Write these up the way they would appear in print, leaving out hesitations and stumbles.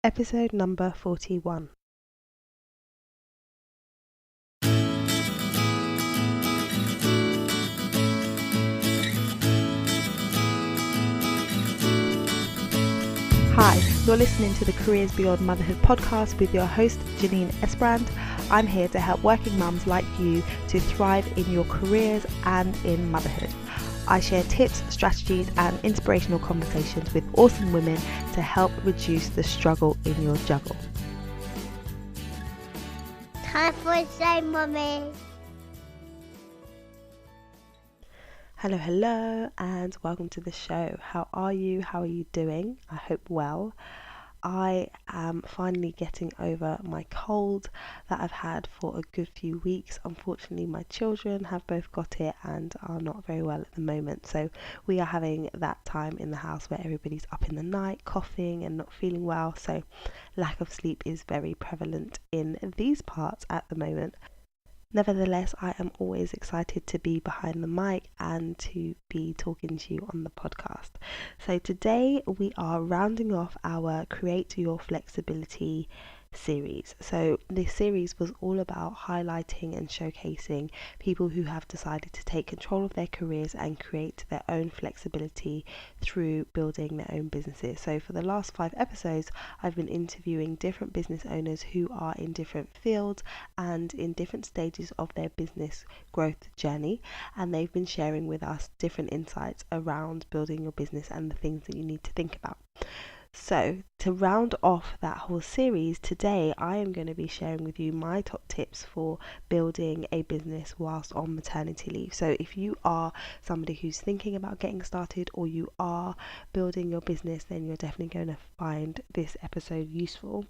episode number 41. Hi, you're listening to the Careers Beyond Motherhood podcast with your host, Janine Esbrand. I'm here to help working mums like you to thrive in your careers and in motherhood. I share tips, strategies and inspirational conversations with awesome women to help reduce the struggle in your juggle. Time for a say, Mummy. Hello, and welcome to the show. How are you? How are you doing? I hope well. I am finally getting over my cold that I've had for a good few weeks. Unfortunately, my children have both got it and are not very well at the moment. So we are having that time in the house where everybody's up in the night, coughing and not feeling well. So lack of sleep is very prevalent in these parts at the moment. Nevertheless, I am always excited to be behind the mic and to be talking to you on the podcast. So today we are rounding off our Create Your Flexibility series. So this series was all about highlighting and showcasing people who have decided to take control of their careers and create their own flexibility through building their own businesses. So for the last 5 episodes, I've been interviewing different business owners who are in different fields and in different stages of their business growth journey, and they've been sharing with us different insights around building your business and the things that you need to think about. So to round off that whole series, today I am going to be sharing with you my top tips for building a business whilst on maternity leave. So if you are somebody who's thinking about getting started or you are building your business, then you're definitely going to find this episode useful.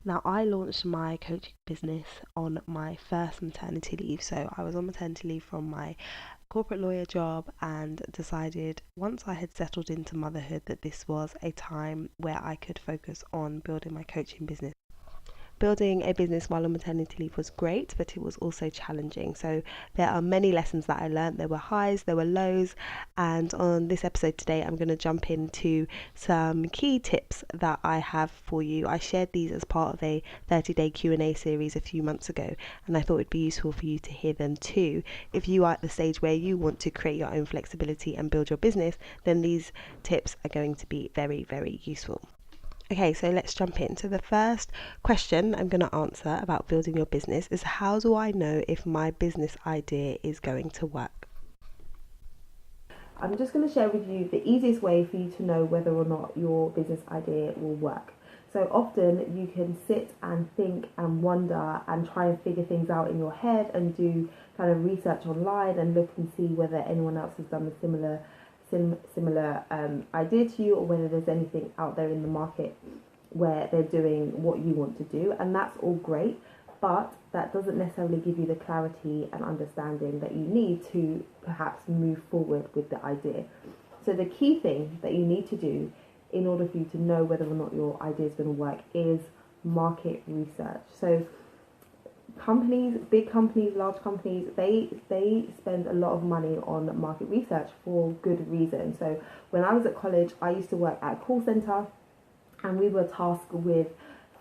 Now, I launched my coaching business on my first maternity leave. So I was on maternity leave from my corporate lawyer job and decided once I had settled into motherhood that this was a time where I could focus on building my coaching business. Building a business while on maternity leave was great, but it was also challenging. So there are many lessons that I learned. There were highs, there were lows, and on this episode today I'm going to jump into some key tips that I have for you. I shared these as part of a 30-day Q&A series a few months ago, and I thought it'd be useful for you to hear them too. If you are at the stage where you want to create your own flexibility and build your business, then these tips are going to be very, very useful. Okay, so let's jump in. So the first question I'm going to answer about building your business is, how do I know if my business idea is going to work? I'm just going to share with you the easiest way for you to know whether or not your business idea will work. So often you can sit and think and wonder and try and figure things out in your head and do kind of research online and look and see whether anyone else has done a similar idea to you, or whether there's anything out there in the market where they're doing what you want to do, and that's all great, but that doesn't necessarily give you the clarity and understanding that you need to perhaps move forward with the idea. So the key thing that you need to do in order for you to know whether or not your idea is going to work is market research. So companies, big companies, large companies, they spend a lot of money on market research for good reason. So when I was at college, I used to work at a call center, and we were tasked with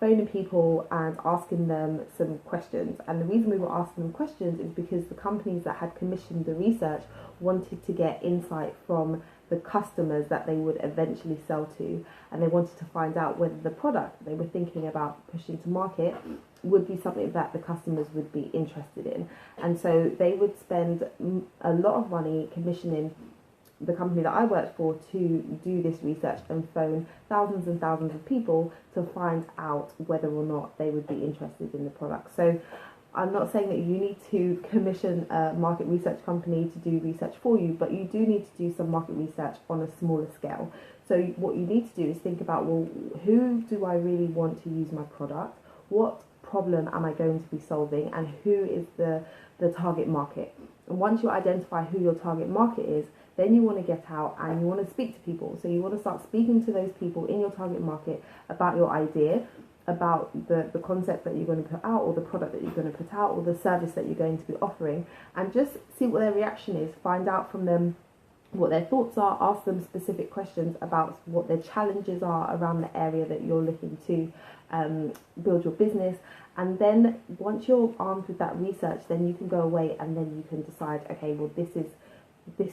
phoning people and asking them some questions. And the reason we were asking them questions is because the companies that had commissioned the research wanted to get insight from the customers that they would eventually sell to, and they wanted to find out whether the product they were thinking about pushing to market would be something that the customers would be interested in. And so they would spend a lot of money commissioning the company that I worked for to do this research and phone thousands and thousands of people to find out whether or not they would be interested in the product. So I'm not saying that you need to commission a market research company to do research for you, but you do need to do some market research on a smaller scale. So what you need to do is think about, well, who do I really want to use my product? What problem am I going to be solving? And who is the target market? And once you identify who your target market is, then you want to get out and you want to speak to people. So you want to start speaking to those people in your target market about your idea, about the concept that you're going to put out, or the product that you're going to put out, or the service that you're going to be offering, and just see what their reaction is. Find out from them what their thoughts are, ask them specific questions about what their challenges are around the area that you're looking to build your business. And then once you're armed with that research, then you can go away and then you can decide, okay, well, this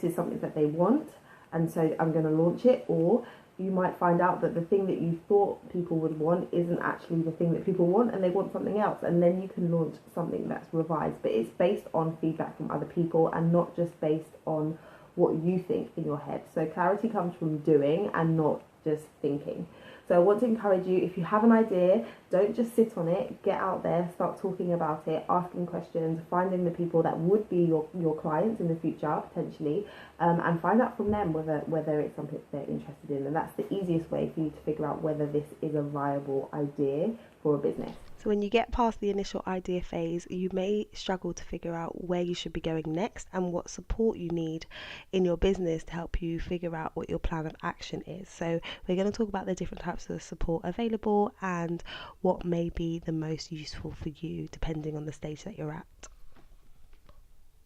is something that they want, and so I'm going to launch it. Or you might find out that the thing that you thought people would want isn't actually the thing that people want, and they want something else, and then you can launch something that's revised, but it's based on feedback from other people and not just based on what you think in your head. So clarity comes from doing and not just thinking. So I want to encourage you, if you have an idea, don't just sit on it, get out there, start talking about it, asking questions, finding the people that would be your clients in the future, potentially, and find out from them whether it's something they're interested in. And that's the easiest way for you to figure out whether this is a viable idea for a business. So when you get past the initial idea phase, you may struggle to figure out where you should be going next and what support you need in your business to help you figure out what your plan of action is. So we're going to talk about the different types of support available and what may be the most useful for you depending on the stage that you're at.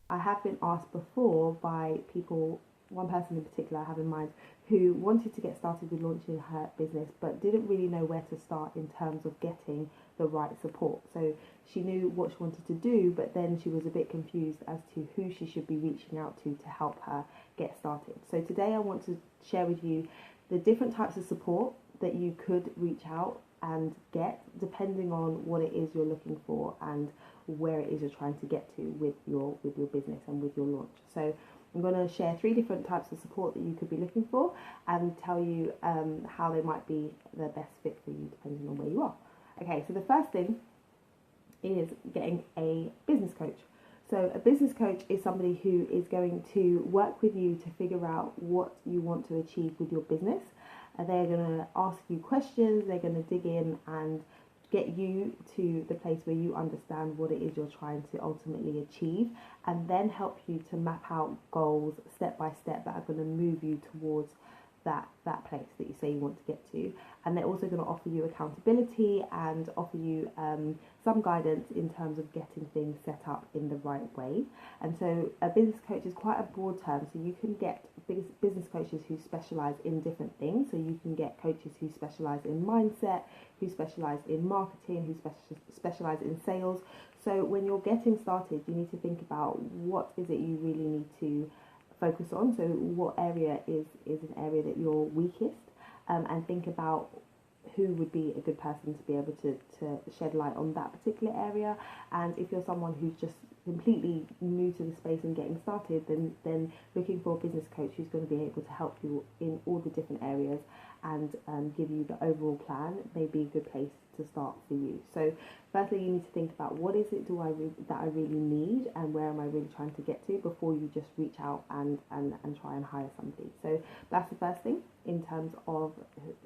I have been asked before by people, one person in particular I have in mind, who wanted to get started with launching her business but didn't really know where to start in terms of getting the right support. So she knew what she wanted to do, but then she was a bit confused as to who she should be reaching out to help her get started. So today I want to share with you the different types of support that you could reach out and get depending on what it is you're looking for and where it is you're trying to get to with your business and with your launch. So I'm going to share 3 different types of support that you could be looking for and tell you how they might be the best fit for you depending on where you are. Okay, so the first thing is getting a business coach. So a business coach is somebody who is going to work with you to figure out what you want to achieve with your business. They're going to ask you questions, they're going to dig in and get you to the place where you understand what it is you're trying to ultimately achieve, and then help you to map out goals step by step that are going to move you towards that place that you say you want to get to. And they're also going to offer you accountability and offer you some guidance in terms of getting things set up in the right way. And so a business coach is quite a broad term, so you can get business coaches who specialize in different things. So you can get coaches who specialize in mindset, who specialize in marketing, who specialize in sales. So when you're getting started, you need to think about what is it you really need to focus on. So what area is an area that you're weakest, and think about who would be a good person to be able to shed light on that particular area. And if you're someone who's just completely new to the space and getting started, then looking for a business coach who's going to be able to help you in all the different areas and give you the overall plan may be a good place to start for you. So firstly, you need to think about what is it that I really need and where am I really trying to get to before you just reach out and try and hire somebody. So that's the first thing in terms of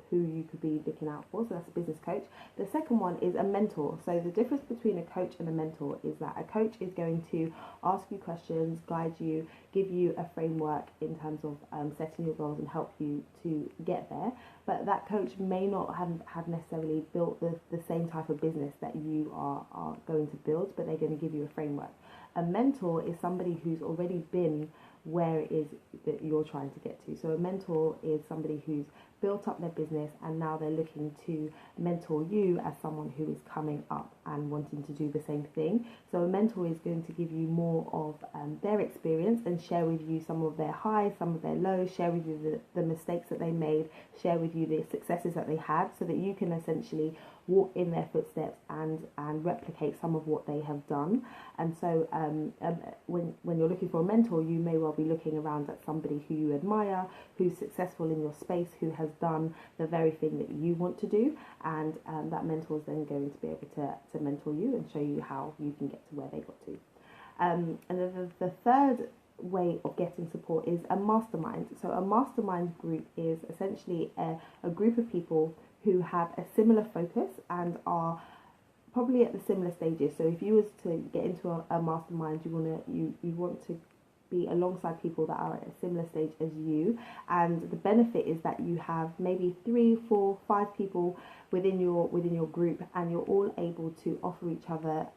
who you could be looking out for. So that's a business coach. The second one is a mentor. So the difference between a coach and a mentor is that a coach is going to ask you questions, guide you, give you a framework in terms of setting your goals and help you to get there. But that coach may not have necessarily built the same type of business that you are going to build, but they're going to give you a framework. A mentor is somebody who's already been where it is that you're trying to get to. So a mentor is somebody who's built up their business and now they're looking to mentor you as someone who is coming up and wanting to do the same thing. So a mentor is going to give you more of their experience and share with you some of their highs, some of their lows, share with you the mistakes that they made, share with you the successes that they had, so that you can essentially walk in their footsteps and replicate some of what they have done. And so when you're looking for a mentor, you may well be looking around at somebody who you admire, who's successful in your space, who has done the very thing that you want to do, and that mentor is then going to be able to mentor you and show you how you can get to where they got to. And then the third way of getting support is a mastermind. So a mastermind group is essentially a group of people who have a similar focus and are probably at the similar stages. So if you was to get into a mastermind, you want to be alongside people that are at a similar stage as you, and the benefit is that you have maybe 3, 4, 5 people within your group, and you're all able to offer each other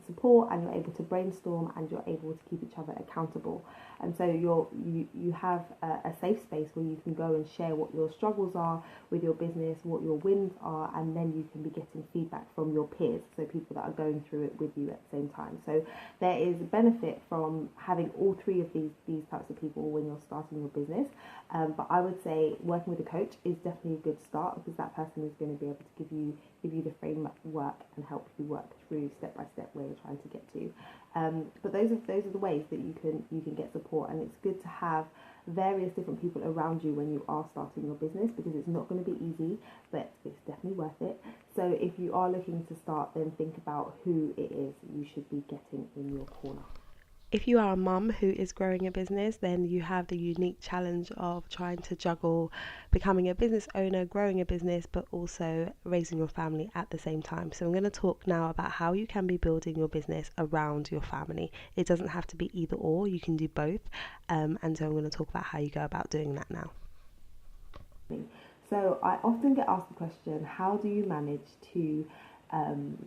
support, and you're able to brainstorm, and you're able to keep each other accountable. And so you have a safe space where you can go and share what your struggles are with your business, what your wins are, and then you can be getting feedback from your peers, so people that are going through it with you at the same time. So there is a benefit from having all three of these types of people when you're starting your business. But I would say working with a coach is definitely a good start, because that person is going to be able to give you the framework and help you work through step by step where you're trying to get to. But those are the ways that you can get support, and it's good to have various different people around you when you are starting your business, because it's not going to be easy, but it's definitely worth it. So if you are looking to start, then think about who it is you should be getting in your corner. If you are a mum who is growing a business, then you have the unique challenge of trying to juggle becoming a business owner, growing a business, but also raising your family at the same time. So I'm going to talk now about how you can be building your business around your family. It doesn't have to be either or, you can do both. And so I'm going to talk about how you go about doing that now. So I often get asked the question, how do you manage to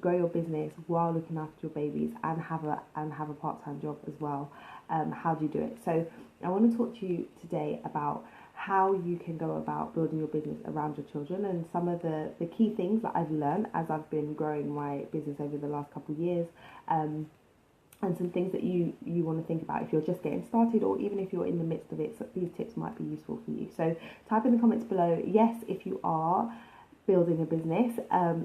grow your business while looking after your babies and have a part-time job as well? How do you do it? So I want to talk to you today about how you can go about building your business around your children, and some of the key things that I've learned as I've been growing my business over the last couple of years, and some things that you want to think about if you're just getting started, or even if you're in the midst of it. So these tips might be useful for you. So type in the comments below yes if you are building a business.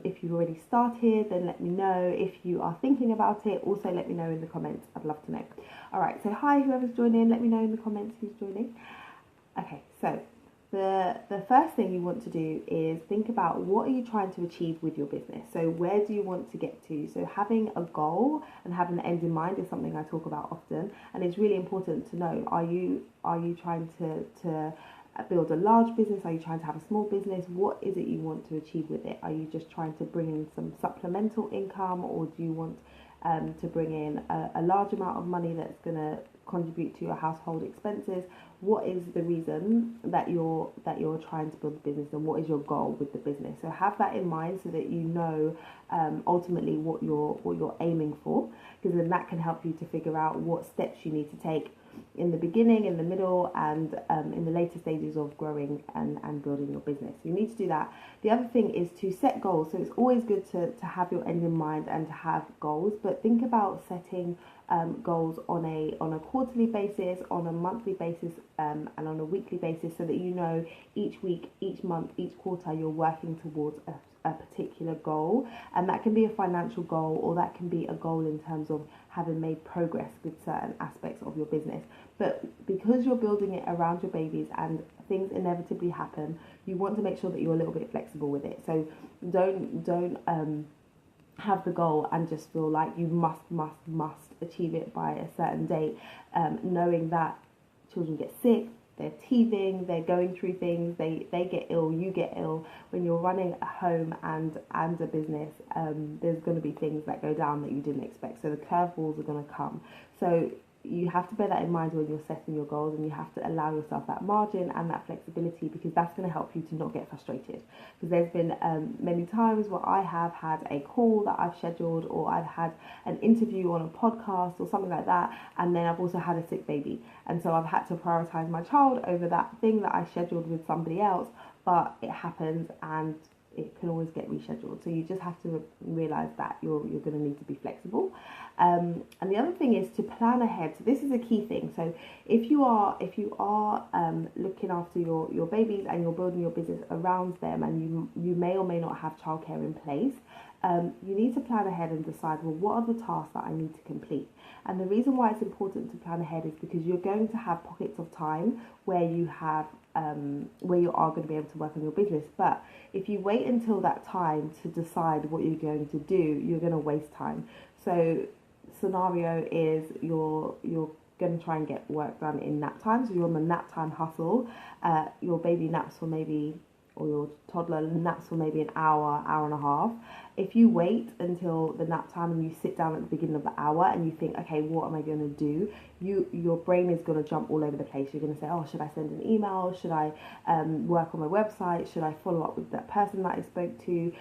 If you've already started, then let me know. If you are thinking about it, also let me know in the comments. I'd love to know. All right, so hi, whoever's joining, let me know in the comments who's joining. Okay, so the first thing you want to do is think about, what are you trying to achieve with your business? So where do you want to get to? So having a goal and having an end in mind is something I talk about often, and it's really important to know, are you trying to build a large business? Are you trying to have a small business? What is it you want to achieve with it? Are you just trying to bring in some supplemental income, or do you want to bring in a large amount of money that's going to contribute to your household expenses? What is the reason that you're trying to build a business, and what is your goal with the business? So have that in mind, so that you know ultimately what you're aiming for, because then that can help you to figure out what steps you need to take in the beginning, in the middle, and in the later stages of growing and building your business. You need to do that. The other thing is to set goals. So it's always good to have your end in mind and to have goals, but think about setting goals on a quarterly basis, on a monthly basis, and on a weekly basis, so that you know each week, each month, each quarter you're working towards a particular goal. And that can be a financial goal, or that can be a goal in terms of having made progress with certain aspects of your business. But because you're building it around your babies and things inevitably happen, you want to make sure that you're a little bit flexible with it. So don't have the goal and just feel like you must achieve it by a certain date, knowing that children get sick, they're teething, they're going through things, they get ill, you get ill. When you're running a home and a business, there's going to be things that go down that you didn't expect. So the curveballs are going to come. So you have to bear that in mind when you're setting your goals, and you have to allow yourself that margin and that flexibility, because that's going to help you to not get frustrated. Because there's been many times where I have had a call that I've scheduled, or I've had an interview on a podcast or something like that, and then I've also had a sick baby, and so I've had to prioritize my child over that thing that I scheduled with somebody else. But it happens, and it can always get rescheduled. So you just have to realize that you're going to need to be flexible. And the other thing is to plan ahead. So this is a key thing. So if you are looking after your babies and you're building your business around them, and you may or may not have childcare in place, you need to plan ahead and decide, well, what are the tasks that I need to complete? And the reason why it's important to plan ahead is because you're going to have pockets of time where you are going to be able to work on your business. But if you wait until that time to decide what you're going to do, you're going to waste time. So scenario is you're going to try and get work done in nap time. So you're on the nap time hustle. Your baby naps for maybe or your toddler naps for maybe an hour, hour and a half, if you wait until the nap time and you sit down at the beginning of the hour and you think, okay, what am I going to do? Your brain is going to jump all over the place. You're going to say, oh, should I send an email? Should I work on my website? Should I follow up with that person that I spoke to?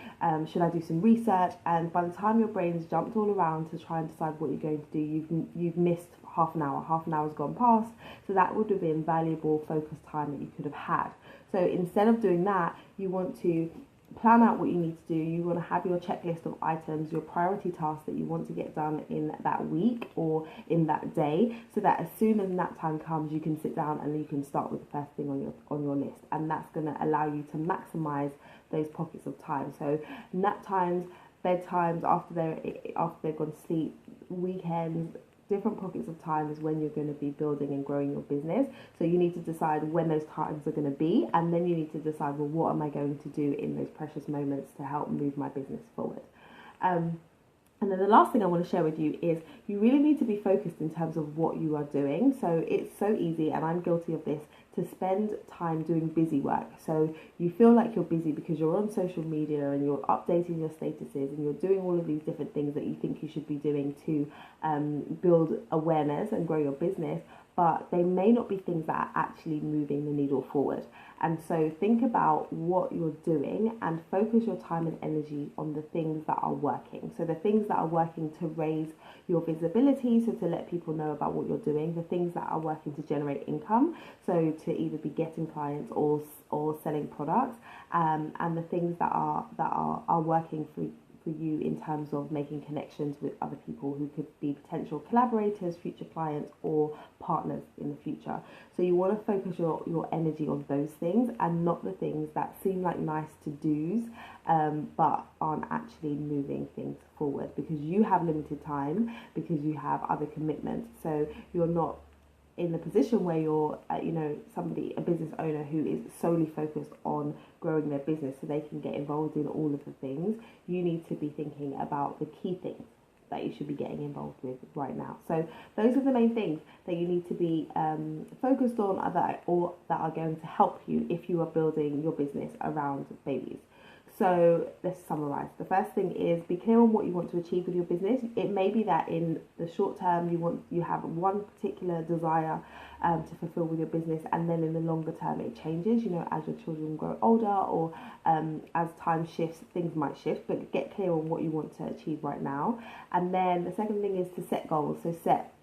Should I do some research? And by the time your brain's jumped all around to try and decide what you're going to do, you've missed half an hour. Half an hour's gone past. So that would have been valuable focused time that you could have had. So instead of doing that, you want to plan out what you need to do. You want to have your checklist of items, your priority tasks that you want to get done in that week or in that day, so that as soon as nap time comes, you can sit down and you can start with the first thing on your list. And that's going to allow you to maximize those pockets of time. So nap times, bedtimes, after they've gone to sleep, weekends, different pockets of time is when you're going to be building and growing your business. So you need to decide when those times are going to be, and then you need to decide, well, what am I going to do in those precious moments to help move my business forward. And then the last thing I want to share with you is you really need to be focused in terms of what you are doing. So it's so easy, and I'm guilty of this, to spend time doing busy work. So you feel like you're busy because you're on social media and you're updating your statuses and you're doing all of these different things that you think you should be doing to build awareness and grow your business, but they may not be things that are actually moving the needle forward. And so think about what you're doing and focus your time and energy on the things that are working. So the things that are working to raise your visibility, so to let people know about what you're doing, the things that are working to generate income, so to either be getting clients or selling products, and the things that are working for you in terms of making connections with other people who could be potential collaborators, future clients, or partners in the future. So you want to focus your energy on those things and not the things that seem like nice to do's, but aren't actually moving things forward, because you have limited time, because you have other commitments. So you're not in the position where you're, a business owner who is solely focused on growing their business so they can get involved in all of the things. You need to be thinking about the key things that you should be getting involved with right now. So those are the main things that you need to be focused on, or that are going to help you if you are building your business around babies. So let's summarize. The first thing is be clear on what you want to achieve with your business. It may be that in the short term you have one particular desire to fulfill with your business, and then in the longer term it changes, as your children grow older, or as time shifts, things might shift, but get clear on what you want to achieve right now. And then the second thing is to set goals. So set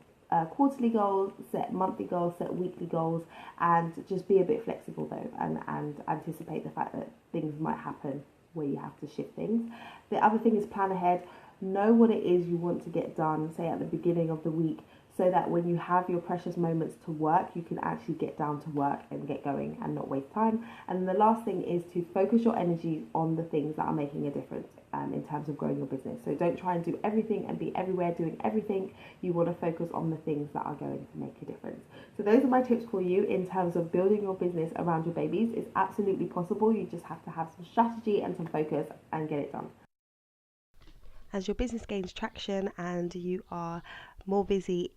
quarterly goals, set monthly goals, set weekly goals, and just be a bit flexible though, and anticipate the fact that things might happen where you have to shift things. The other thing is plan ahead. Know what it is you want to get done, say at the beginning of the week, so that when you have your precious moments to work, you can actually get down to work and get going and not waste time. And the last thing is to focus your energy on the things that are making a difference in terms of growing your business. So don't try and do everything and be everywhere doing everything. You want to focus on the things that are going to make a difference. So those are my tips for you in terms of building your business around your babies. It's absolutely possible. You just have to have some strategy and some focus and get it done. As your business gains traction and you are more busy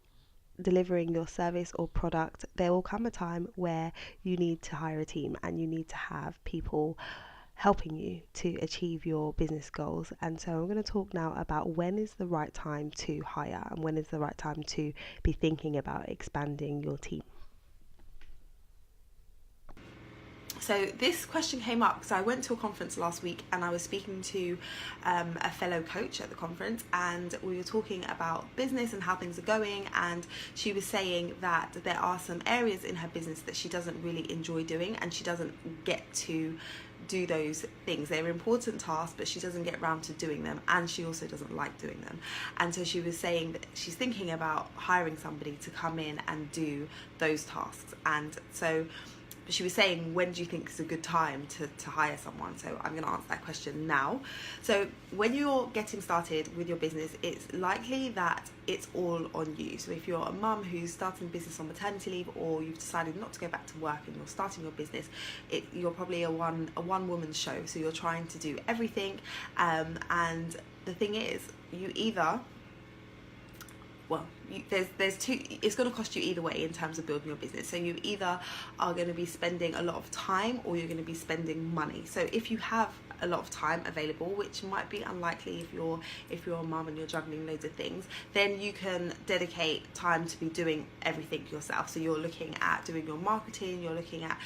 delivering your service or product, there will come a time where you need to hire a team and you need to have people helping you to achieve your business goals. And so I'm going to talk now about when is the right time to hire and when is the right time to be thinking about expanding your team. So this question came up because I went to a conference last week and I was speaking to a fellow coach at the conference, and we were talking about business and how things are going, and she was saying that there are some areas in her business that she doesn't really enjoy doing, and she doesn't get to do those things. They're important tasks, but she doesn't get around to doing them, and she also doesn't like doing them. And so she was saying that she's thinking about hiring somebody to come in and do those tasks. And so she was saying, when do you think is a good time to hire someone? So I'm going to answer that question now. So when you're getting started with your business, it's likely that it's all on you. So if you're a mum who's starting business on maternity leave, or you've decided not to go back to work and you're starting your business, you're probably a one woman show. So you're trying to do everything. And the thing is, you either there's two. It's going to cost you either way in terms of building your business. So you either are going to be spending a lot of time, or you're going to be spending money. So if you have a lot of time available, which might be unlikely if you're a mum and you're juggling loads of things, then you can dedicate time to be doing everything yourself. So you're looking at doing your marketing, you're looking at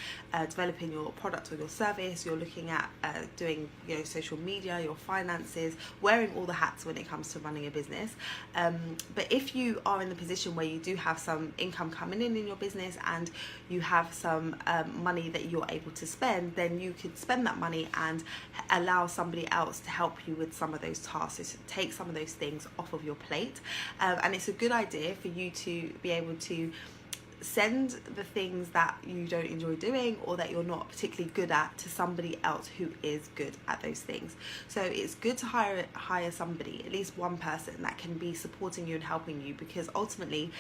developing your product or your service, you're looking at doing social media, your finances, wearing all the hats when it comes to running a business. But if you are in the position where you do have some income coming in your business and you have some money that you're able to spend, then you could spend that money and allow somebody else to help you with some of those tasks, so take some of those things off of your plate. And it's a good idea for you to be able to send the things that you don't enjoy doing or that you're not particularly good at to somebody else who is good at those things. So it's good to hire somebody, at least one person, that can be supporting you and helping you, because ultimately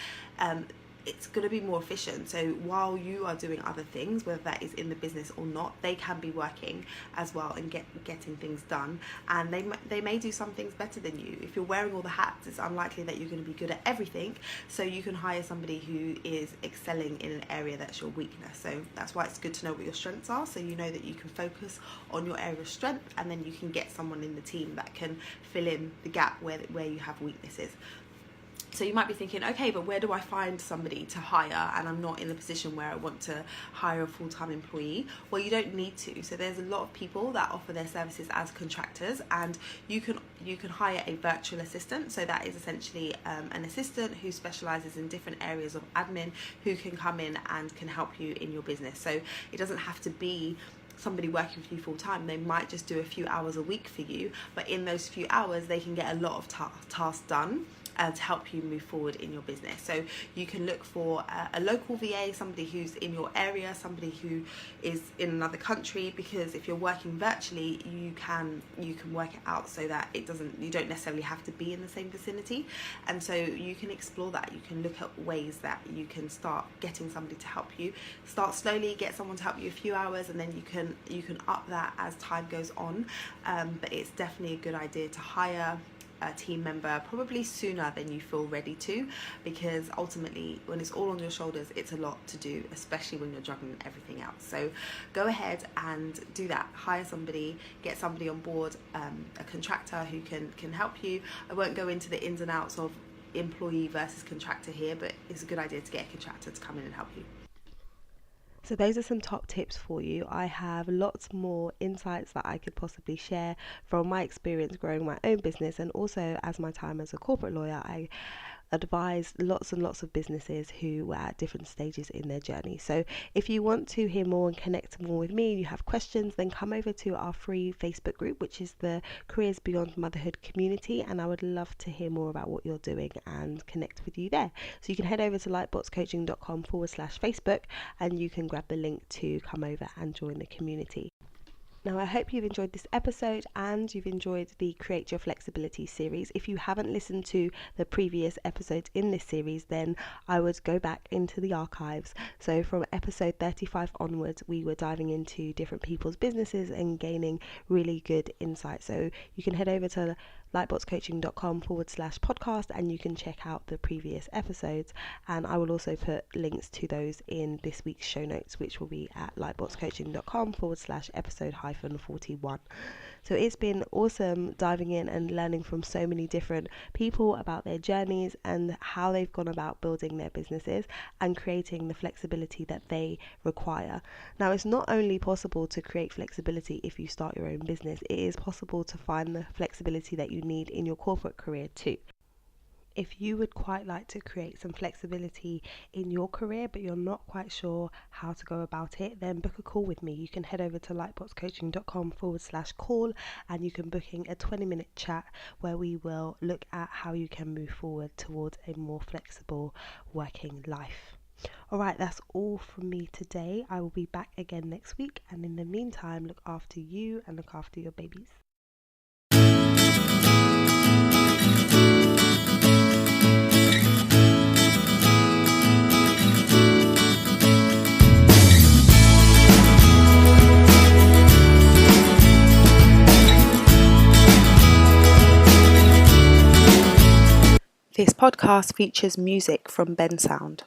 it's going to be more efficient. So while you are doing other things, whether that is in the business or not, they can be working as well and getting things done, and they may do some things better than you. If you're wearing all the hats, it's unlikely that you're going to be good at everything, so you can hire somebody who is excelling in an area that's your weakness. So that's why it's good to know what your strengths are, so you know that you can focus on your area of strength, and then you can get someone in the team that can fill in the gap where you have weaknesses. So you might be thinking, okay, but where do I find somebody to hire, and I'm not in the position where I want to hire a full-time employee? Well, you don't need to. So there's a lot of people that offer their services as contractors, and you can hire a virtual assistant. So that is essentially an assistant who specializes in different areas of admin, who can come in and can help you in your business. So it doesn't have to be somebody working for you full time. They might just do a few hours a week for you, but in those few hours they can get a lot of tasks done to help you move forward in your business. So you can look for a local VA, somebody who's in your area, somebody who is in another country, because if you're working virtually, you can work it out so that you don't necessarily have to be in the same vicinity. And so you can explore that. You can look at ways that you can start getting somebody to help you. Start slowly, get someone to help you a few hours, and then you can up that as time goes on. But it's definitely a good idea to hire a team member probably sooner than you feel ready to, because ultimately when it's all on your shoulders, it's a lot to do, especially when you're juggling everything else. So go ahead and do that. Hire somebody, get somebody on board, a contractor who can help you. I won't go into the ins and outs of employee versus contractor here, but it's a good idea to get a contractor to come in and help you. So those are some top tips for you. I have lots more insights that I could possibly share from my experience growing my own business, and also as my time as a corporate lawyer, I advise lots and lots of businesses who were at different stages in their journey. So if you want to hear more and connect more with me, you have questions, then come over to our free Facebook group, which is the Careers Beyond Motherhood community, and I would love to hear more about what you're doing and connect with you there. So you can head over to lightbotscoaching.com/Facebook, and you can grab the link to come over and join the community. Now, I hope you've enjoyed this episode and you've enjoyed the Create Your Flexibility series. If you haven't listened to the previous episodes in this series, then I would go back into the archives. So from episode 35 onwards, we were diving into different people's businesses and gaining really good insight. So you can head over to lightbotscoaching.com/podcast and you can check out the previous episodes, and I will also put links to those in this week's show notes, which will be at lightbotscoaching.com/episode-41. So it's been awesome diving in and learning from so many different people about their journeys and how they've gone about building their businesses and creating the flexibility that they require. Now, it's not only possible to create flexibility if you start your own business, it is possible to find the flexibility that you need in your corporate career too. If you would quite like to create some flexibility in your career, but you're not quite sure how to go about it, then book a call with me. You can head over to lightbotscoaching.com/call and you can book in a 20-minute chat where we will look at how you can move forward towards a more flexible working life. All right, that's all from me today. I will be back again next week, and in the meantime, look after you and look after your babies. This podcast features music from Sound.